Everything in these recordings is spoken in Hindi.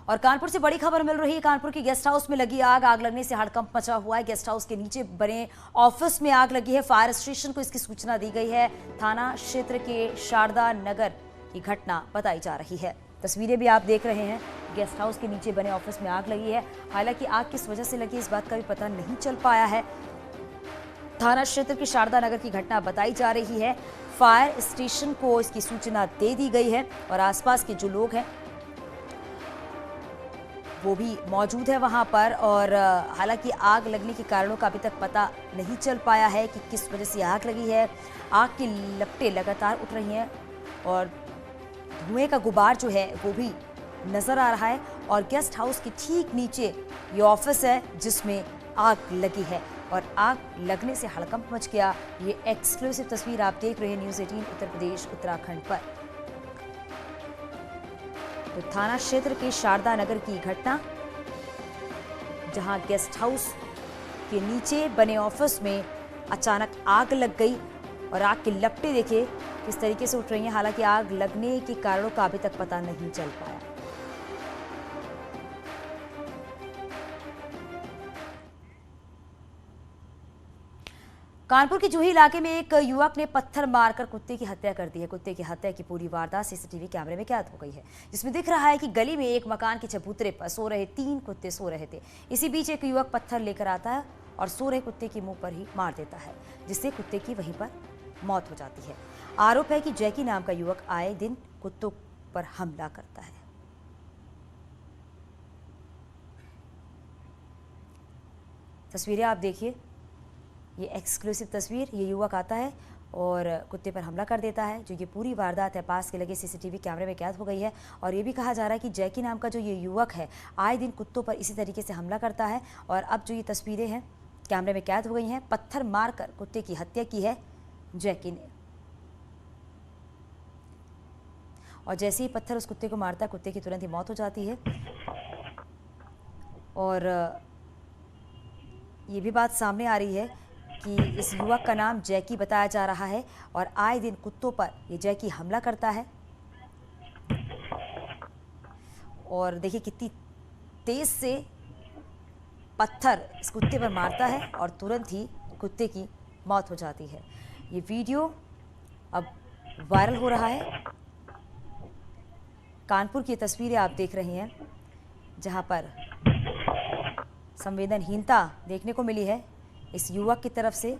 और कानपुर से बड़ी खबर मिल रही है। कानपुर के गेस्ट हाउस में लगी आग लगने से हड़कंप मचा हुआ है। गेस्ट हाउस के नीचे बने ऑफिस में आग लगी है। फायर स्टेशन को इसकी सूचना दी गई है। थाना क्षेत्र के शारदा नगर की घटना बताई जा रही है। तस्वीरें भी आप देख रहे हैं। गेस्ट हाउस के नीचे बने ऑफिस में आग लगी है। हालांकि आग किस वजह से लगी इस बात का भी पता नहीं चल पाया है। थाना क्षेत्र की शारदा नगर की घटना बताई जा रही है। फायर स्टेशन को इसकी सूचना दे दी गई है और आसपास के जो लोग हैं वो भी मौजूद है वहां पर। और हालांकि आग लगने के कारणों का अभी तक पता नहीं चल पाया है कि किस वजह से आग लगी है। आग की लपटें लगातार उठ रही हैं और धुएं का गुबार जो है वो भी नजर आ रहा है। और गेस्ट हाउस के ठीक नीचे ये ऑफिस है जिसमें आग लगी है और आग लगने से हड़कंप मच गया। ये एक्सक्लूसिव तस्वीर आप देख रहे हैं न्यूज़ 18 उत्तर प्रदेश उत्तराखंड पर। तो थाना क्षेत्र के शारदा नगर की घटना, जहां गेस्ट हाउस के नीचे बने ऑफिस में अचानक आग लग गई और आग की लपटें देखिए किस तरीके से उठ रही हैं। हालांकि आग लगने के कारणों का अभी तक पता नहीं चल पाया। कानपुर के जूही इलाके में एक युवक ने पत्थर मारकर कुत्ते की हत्या कर दी है। कुत्ते की हत्या की पूरी वारदात सीसीटीवी कैमरे में कैद हो गई है, जिसमें दिख रहा है कि गली में एक मकान के चबूतरे पर सो रहे 3 कुत्ते सो रहे थे। इसी बीच एक युवक पत्थर लेकर आता है और सो रहे कुत्ते के मुंह पर ही मार देता है, जिससे कुत्ते की वहीं पर मौत हो जाती है। आरोप है कि जैकी नाम का युवक आए दिन कुत्तों पर हमला करता है। तस्वीरें आप देखिए, ये एक्सक्लूसिव तस्वीर। ये युवक आता है और कुत्ते पर हमला कर देता है। जो ये पूरी वारदात है पास के लगे सीसीटीवी कैमरे में कैद हो गई है। और ये भी कहा जा रहा है कि जैकी नाम का जो ये युवक है आए दिन कुत्तों पर इसी तरीके से हमला करता है। और अब जो ये तस्वीरें हैं कैमरे में कैद हो गई हैं, पत्थर मारकर कुत्ते की हत्या की है जैकी ने। और जैसे ही पत्थर उस कुत्ते को मारता है, कुत्ते की तुरंत ही मौत हो जाती है। और ये भी बात सामने आ रही है कि इस युवक का नाम जैकी बताया जा रहा है और आए दिन कुत्तों पर ये जैकी हमला करता है। और देखिए कितनी तेज से पत्थर इस कुत्ते पर मारता है और तुरंत ही कुत्ते की मौत हो जाती है। ये वीडियो अब वायरल हो रहा है। कानपुर की तस्वीरें आप देख रहे हैं, जहां पर संवेदनहीनता देखने को मिली है इस युवक की तरफ से।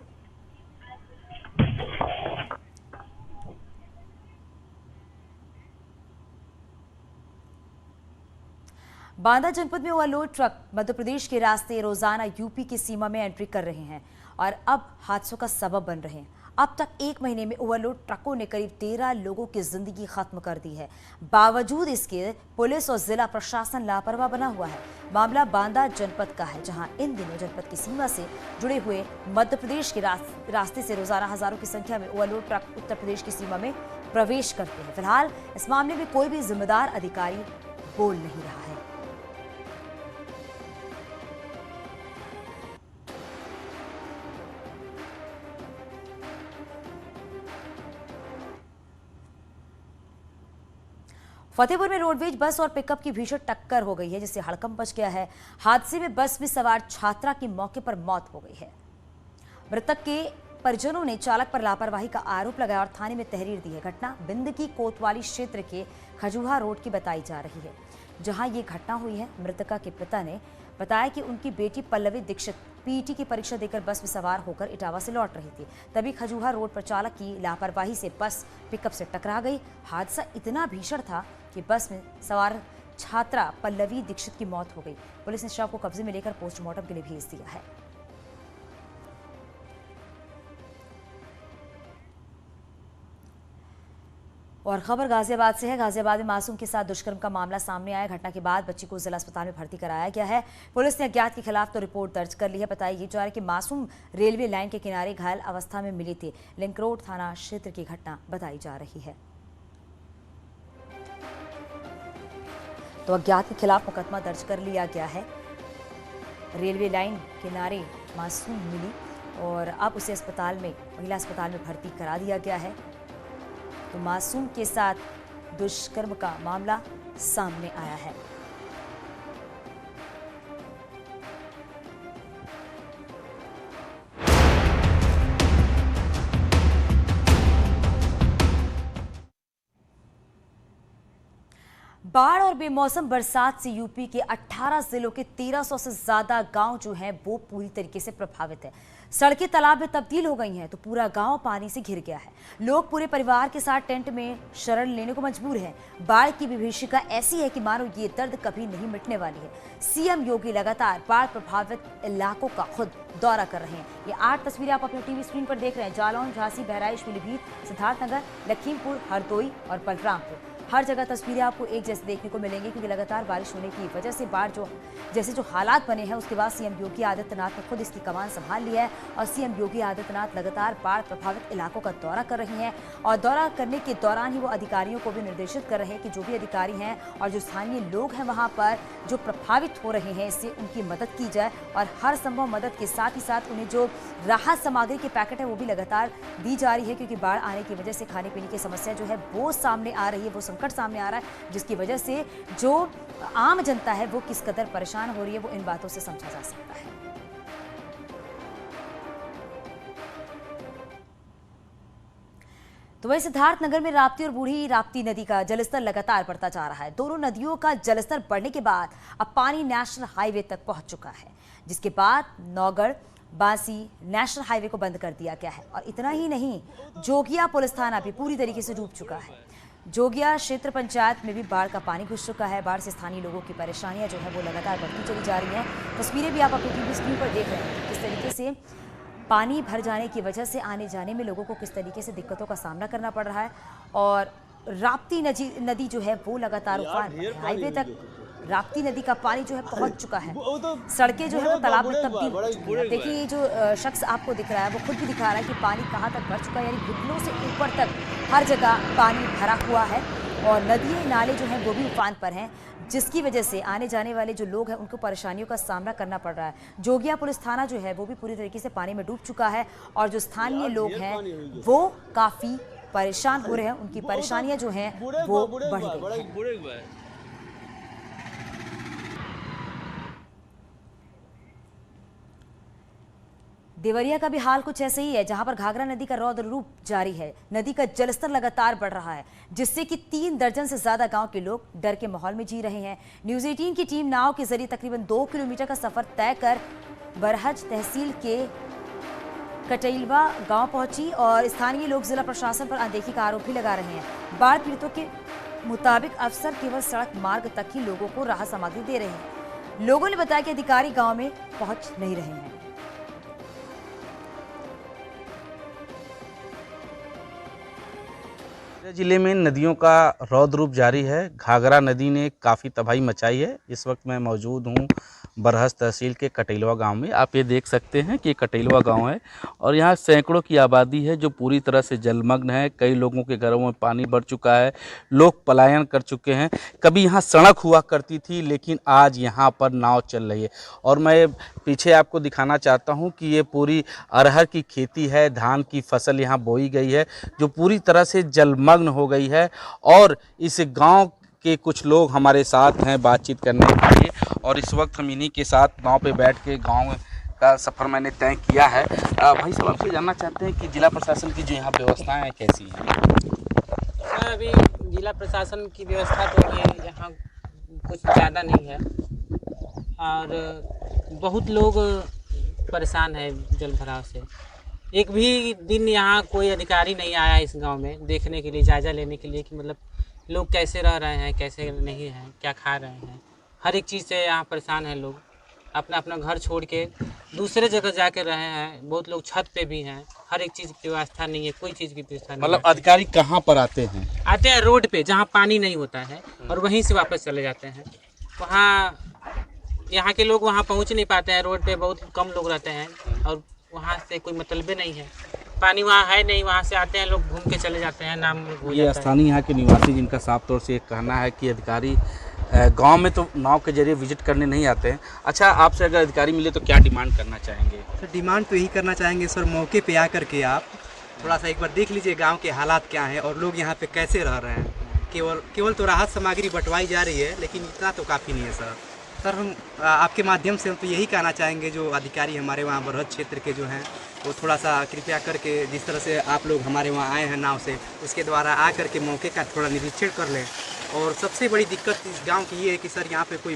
बांदा जनपद में ओवरलोड ट्रक मध्य प्रदेश के रास्ते रोजाना यूपी की सीमा में एंट्री कर रहे हैं और अब हादसों का सबब बन रहे हैं। अब तक 1 महीने में ओवरलोड ट्रकों ने करीब 13 लोगों की जिंदगी खत्म कर दी है। बावजूद इसके पुलिस और जिला प्रशासन लापरवाह बना हुआ है। मामला बांदा जनपद का है, जहां इन दिनों जनपद की सीमा से जुड़े हुए मध्य प्रदेश के रास्ते से रोजाना हजारों की संख्या में ओवरलोड ट्रक उत्तर प्रदेश की सीमा में प्रवेश करते हैं। फिलहाल इस मामले में कोई भी जिम्मेदार अधिकारी बोल नहीं रहा है। फतेहपुर में रोडवेज बस और पिकअप की भीषण टक्कर हो गई है, जिससे हड़कंप मच गया है। हादसे में बस में सवार छात्रा की मौके पर मौत हो गई है। मृतक के परिजनों ने चालक पर लापरवाही का आरोप लगाया और थाने में तहरीर दी है। घटना बिंद की कोतवाली क्षेत्र के खजूहा रोड की बताई जा रही है, जहां ये घटना हुई है। मृतका के पिता ने बताया कि उनकी बेटी पल्लवी दीक्षित पीटी की परीक्षा देकर बस में सवार होकर इटावा से लौट रही थी। तभी खजूहा रोड पर चालक की लापरवाही से बस पिकअप से टकरा गई। हादसा इतना भीषण था कि बस में सवार छात्रा पल्लवी दीक्षित की मौत हो गई। पुलिस ने शव को कब्जे में लेकर पोस्टमार्टम के लिए भेज दिया है। और खबर गाजियाबाद से है। गाजियाबाद में मासूम के साथ दुष्कर्म का मामला सामने आया। घटना के बाद बच्ची को जिला अस्पताल में भर्ती कराया गया है। पुलिस ने अज्ञात के खिलाफ तो रिपोर्ट दर्ज कर ली है। बताया जा रहा है कि मासूम रेलवे लाइन के किनारे घायल अवस्था में मिली थी। लिंक रोड थाना क्षेत्र की घटना बताई जा रही है। तो अज्ञात के खिलाफ मुकदमा दर्ज कर लिया गया है। रेलवे लाइन किनारे मासूम मिली और अब उसे अस्पताल में महिला अस्पताल में भर्ती करा दिया गया है। तो मासूम के साथ दुष्कर्म का मामला सामने आया है। बाढ़ और बेमौसम बरसात से यूपी के 18 जिलों के 1300 से ज्यादा गांव जो हैं वो पूरी तरीके से प्रभावित है। सड़कें तालाब में तब्दील हो गई हैं तो पूरा गांव पानी से घिर गया है। लोग पूरे परिवार के साथ टेंट में शरण लेने को मजबूर हैं। बाढ़ की विभीषिका ऐसी है कि मानो ये दर्द कभी नहीं मिटने वाली है। सीएम योगी लगातार बाढ़ प्रभावित इलाकों का खुद दौरा कर रहे हैं। ये 8 तस्वीरें आप अपने टीवी स्क्रीन पर देख रहे हैं। जालौन, झांसी, बहराइच, पीलीभीत, सिद्धार्थनगर, लखीमपुर, हरदोई और बलरामपुर, हर जगह तस्वीरें आपको एक जैसे देखने को मिलेंगी क्योंकि लगातार बारिश होने की वजह से बाढ़ जो हालात बने हैं उसके बाद सीएम योगी आदित्यनाथ ने खुद इसकी कमान संभाल लिया है और सीएम योगी आदित्यनाथ लगातार बाढ़ प्रभावित इलाकों का दौरा कर रही हैं और दौरा करने के दौरान ही वो अधिकारियों को भी निर्देशित कर रहे हैं कि जो भी अधिकारी हैं और जो स्थानीय लोग हैं वहाँ पर जो प्रभावित हो रहे हैं इससे उनकी मदद की जाए और हर संभव मदद के साथ ही साथ उन्हें जो राहत सामग्री के पैकेट है वो भी लगातार दी जा रही है क्योंकि बाढ़ आने की वजह से खाने पीने की समस्या जो है वो सामने आ रही है, वो संकट सामने आ रहा है जिसकी वजह से जो आम जनता है वो किस कदर परेशान हो रही है वो इन बातों से समझा जा सकता है। तो वही सिद्धार्थनगर में राप्ती और बूढ़ी राप्ती नदी का जलस्तर लगातार बढ़ता जा रहा है। दोनों नदियों का जलस्तर बढ़ने के बाद अब पानी नेशनल हाईवे तक पहुंच चुका है, जिसके बाद नौगढ़ बांसी नेशनल हाईवे को बंद कर दिया गया है और इतना ही नहीं, जोगिया पुलिस थाना भी पूरी तरीके से डूब चुका है। जोगिया क्षेत्र पंचायत में भी बाढ़ का पानी घुस चुका है। बाढ़ से स्थानीय लोगों की परेशानियां जो है वो लगातार बढ़ती चली जा रही हैं। तस्वीरें भी आप अपनी टीवी स्क्रीन पर देख रहे हैं किस तरीके से पानी भर जाने की वजह से आने जाने में लोगों को किस तरीके से दिक्कतों का सामना करना पड़ रहा है और राप्ती नदी जो है वो लगातार उफान पर है। हाईवे तक राप्ती नदी का पानी जो है पहुंच चुका है। सड़कें जो है वो तालाब में तब्दील हो चुकी है। देखिए ये जो शख्स आपको दिख रहा है वो खुद भी दिखा रहा है कि पानी कहां तक भर चुका है, यानी घुटनों से ऊपर तक हर जगह पानी भरा हुआ है और नदियां नाले जो हैं वो भी उफान पर हैं, जिसकी वजह से आने जाने वाले जो लोग हैं उनको परेशानियों का सामना करना पड़ रहा है। जोगिया पुलिस थाना जो है वो भी पूरी तरीके से पानी में डूब चुका है और जो स्थानीय लोग हैं वो काफी परेशान हो रहे हैं, उनकी परेशानियां जो हैं वो बढ़ गई हैं। देवरिया का भी हाल कुछ ऐसे ही है, जहां पर घाघरा नदी का रौद्र रूप जारी है। नदी का जलस्तर लगातार बढ़ रहा है जिससे कि 3 दर्जन से ज्यादा गांव के लोग डर के माहौल में जी रहे हैं। न्यूज़ 18 की टीम नाव के जरिए तकरीबन 2 किलोमीटर का सफर तय कर बरहज तहसील के कटेलवा गांव पहुंची और स्थानीय लोग जिला प्रशासन पर अनदेखी का आरोप भी लगा रहे हैं। बाढ़ पीड़ितों के मुताबिक अफसर केवल सड़क मार्ग तक ही लोगों को राहत सामग्री दे रहे हैं। लोगों ने बताया कि अधिकारी गाँव में पहुंच नहीं रहे हैं। जिले में नदियों का रौद्र रूप जारी है। घाघरा नदी ने काफ़ी तबाही मचाई है। इस वक्त मैं मौजूद हूँ बरहज तहसील के कटेलवा गांव में। आप ये देख सकते हैं कि कटेलवा गांव है और यहाँ सैकड़ों की आबादी है जो पूरी तरह से जलमग्न है। कई लोगों के घरों में पानी भर चुका है, लोग पलायन कर चुके हैं। कभी यहाँ सड़क हुआ करती थी लेकिन आज यहाँ पर नाव चल रही है और मैं पीछे आपको दिखाना चाहता हूँ कि ये पूरी अरहर की खेती है, धान की फसल यहाँ बोई गई है जो पूरी तरह से जलमग्न हो गई है। और इस गाँव के कुछ लोग हमारे साथ हैं बातचीत करने के लिए और इस वक्त हम इन्हीं के साथ नाव पे बैठ के गांव का सफ़र मैंने तय किया है। भाई साहब आपसे जानना चाहते हैं कि जिला प्रशासन की जो यहाँ व्यवस्थाएं हैं कैसी हैं? अभी जिला प्रशासन की व्यवस्था तो यहाँ कुछ ज़्यादा नहीं है और बहुत लोग परेशान है जल भराव से। एक भी दिन यहाँ कोई अधिकारी नहीं आया इस गाँव में देखने के लिए, जायज़ा लेने के लिए कि मतलब लोग कैसे रह रहे हैं, कैसे नहीं हैं, क्या खा रहे हैं। हर एक चीज़ से यहाँ परेशान हैं लोग। अपना अपना घर छोड़ के दूसरे जगह जाके रहे हैं। बहुत लोग छत पे भी हैं। हर एक चीज़ की व्यवस्था नहीं है, कोई चीज़ की व्यवस्था नहीं। मतलब अधिकारी कहाँ पर आते हैं? आते हैं रोड पे जहाँ पानी नहीं होता है और वहीं से वापस चले जाते हैं। वहाँ यहाँ के लोग वहाँ पहुँच नहीं पाते हैं। रोड पे बहुत कम लोग रहते हैं और वहाँ से कोई मतलब नहीं है। पानी वहाँ है नहीं, वहाँ से आते हैं लोग, घूम के चले जाते हैं, नाम हो ये स्थानीय यहाँ के निवासी जिनका साफ तौर से एक कहना है कि अधिकारी गांव में तो नाव के जरिए विजिट करने नहीं आते हैं। अच्छा, आपसे अगर अधिकारी मिले तो क्या डिमांड करना चाहेंगे? सर डिमांड तो यही करना चाहेंगे सर, मौके पे आकर के आप थोड़ा सा एक बार देख लीजिए गांव के हालात क्या हैं और लोग यहाँ पे कैसे रह रहे हैं। केवल तो राहत सामग्री बंटवाई जा रही है लेकिन इतना तो काफ़ी नहीं है सर। हम आपके माध्यम से हम तो यही कहना चाहेंगे जो अधिकारी हमारे वहाँ बरहज क्षेत्र के जो हैं वो थोड़ा सा कृपया करके जिस तरह से आप लोग हमारे वहाँ आए हैं नाव से, उसके द्वारा आ करके मौके का थोड़ा निरीक्षण कर लें और सबसे बड़ी दिक्कत इस गांव की ये है कि सर यहाँ पे कोई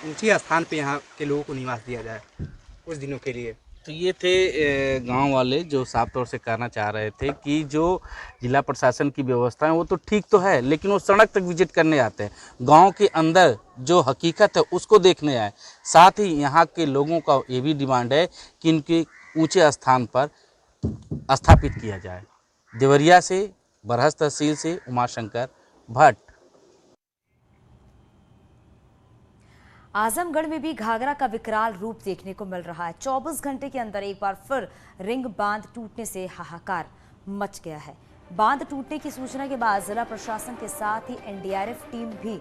ऊंचे स्थान पे यहाँ के लोगों को निवास दिया जाए कुछ दिनों के लिए। तो ये थे गांव वाले जो साफ तौर से कहना चाह रहे थे कि जो जिला प्रशासन की व्यवस्था है वो तो ठीक तो है, लेकिन वो सड़क तक विजिट करने आते हैं, गांव के अंदर जो हकीकत है उसको देखने आए। साथ ही यहाँ के लोगों का ये भी डिमांड है कि इनके ऊंचे स्थान पर स्थापित किया जाए। देवरिया से, बरहस तहसील से उमाशंकर भट्ट। आजमगढ़ में भी घाघरा का विकराल रूप देखने को मिल रहा है। 24 घंटे के अंदर एक बार फिर रिंग बांध टूटने से हाहाकार मच गया है। बांध टूटने की सूचना के बाद जिला प्रशासन के साथ ही एनडीआरएफ टीम भी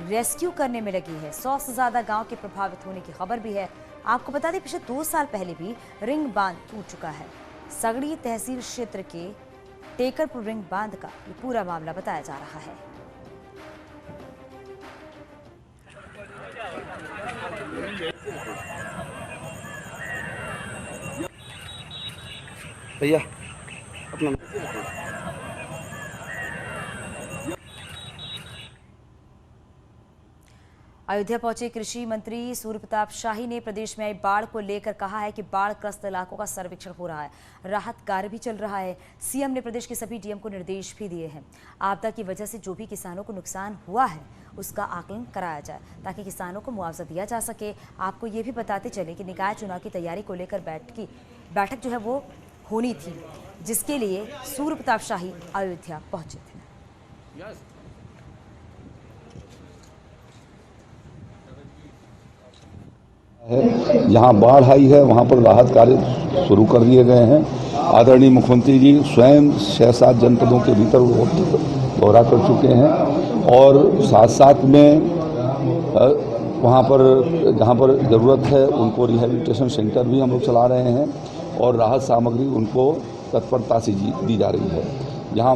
रेस्क्यू करने में लगी है। 100 से ज्यादा गांव के प्रभावित होने की खबर भी है। आपको बता दें, पिछले 2 साल पहले भी रिंग बांध टूट चुका है। सगड़ी तहसील क्षेत्र के टेकरपुर रिंग बांध का ये पूरा मामला बताया जा रहा है। भैया अपना अयोध्या पहुंचे कृषि मंत्री सूर्य प्रताप शाही ने प्रदेश में आई बाढ़ को लेकर कहा है कि बाढ़ग्रस्त इलाकों का सर्वेक्षण हो रहा है, राहत कार्य भी चल रहा है। सीएम ने प्रदेश के सभी डीएम को निर्देश भी दिए हैं, आपदा की वजह से जो भी किसानों को नुकसान हुआ है उसका आकलन कराया जाए ताकि किसानों को मुआवजा दिया जा सके। आपको ये भी बताते चले कि निकाय चुनाव की तैयारी को लेकर बैठक जो है वो होनी थी, जिसके लिए सूर्य प्रताप शाही अयोध्या पहुंचे थे। जहां बाढ़ आई है वहां पर राहत कार्य शुरू कर दिए गए हैं। आदरणीय मुख्यमंत्री जी स्वयं 6-7 जनपदों के भीतर दौरा कर चुके हैं और साथ साथ में वहां पर जहां पर ज़रूरत है उनको रिहैबिलिटेशन सेंटर भी हम लोग चला रहे हैं और राहत सामग्री उनको तत्परता से दी जा रही है। जहां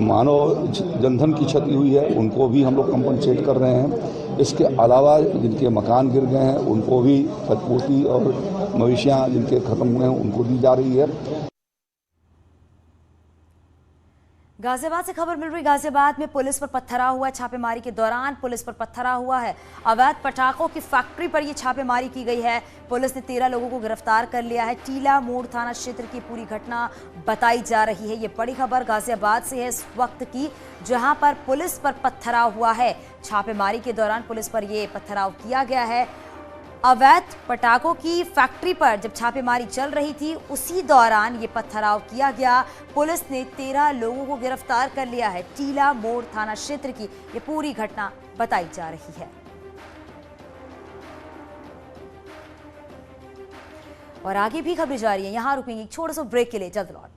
मानव जनधन की क्षति हुई है उनको भी हम लोग कंपनसेट कर रहे हैं। इसके अलावा जिनके मकान गिर गए हैं उनको भी क्षतिपूर्ति और मवेशियाँ जिनके खत्म हुए हैं उनको दी जा रही है। गाजियाबाद से खबर मिल रही। गाजियाबाद में पुलिस पर पत्थराव हुआ है। छापेमारी के दौरान पुलिस पर पत्थराव हुआ है। अवैध पटाखों की फैक्ट्री पर यह छापेमारी की गई है। पुलिस ने 13 लोगों को गिरफ्तार कर लिया है। टीला मोड़ थाना क्षेत्र की पूरी घटना बताई जा रही है। ये बड़ी खबर गाजियाबाद से है इस वक्त की, जहां पर पुलिस पर पत्थराव हुआ है। छापेमारी के दौरान पुलिस पर यह पत्थराव किया गया है। अवैध पटाखों की फैक्ट्री पर जब छापेमारी चल रही थी उसी दौरान ये पत्थराव किया गया। पुलिस ने 13 लोगों को गिरफ्तार कर लिया है। टीला मोड़ थाना क्षेत्र की ये पूरी घटना बताई जा रही है। और आगे भी खबरें जारी है, यहां रुकेंगे एक छोटे से ब्रेक के लिए, जल्द लौट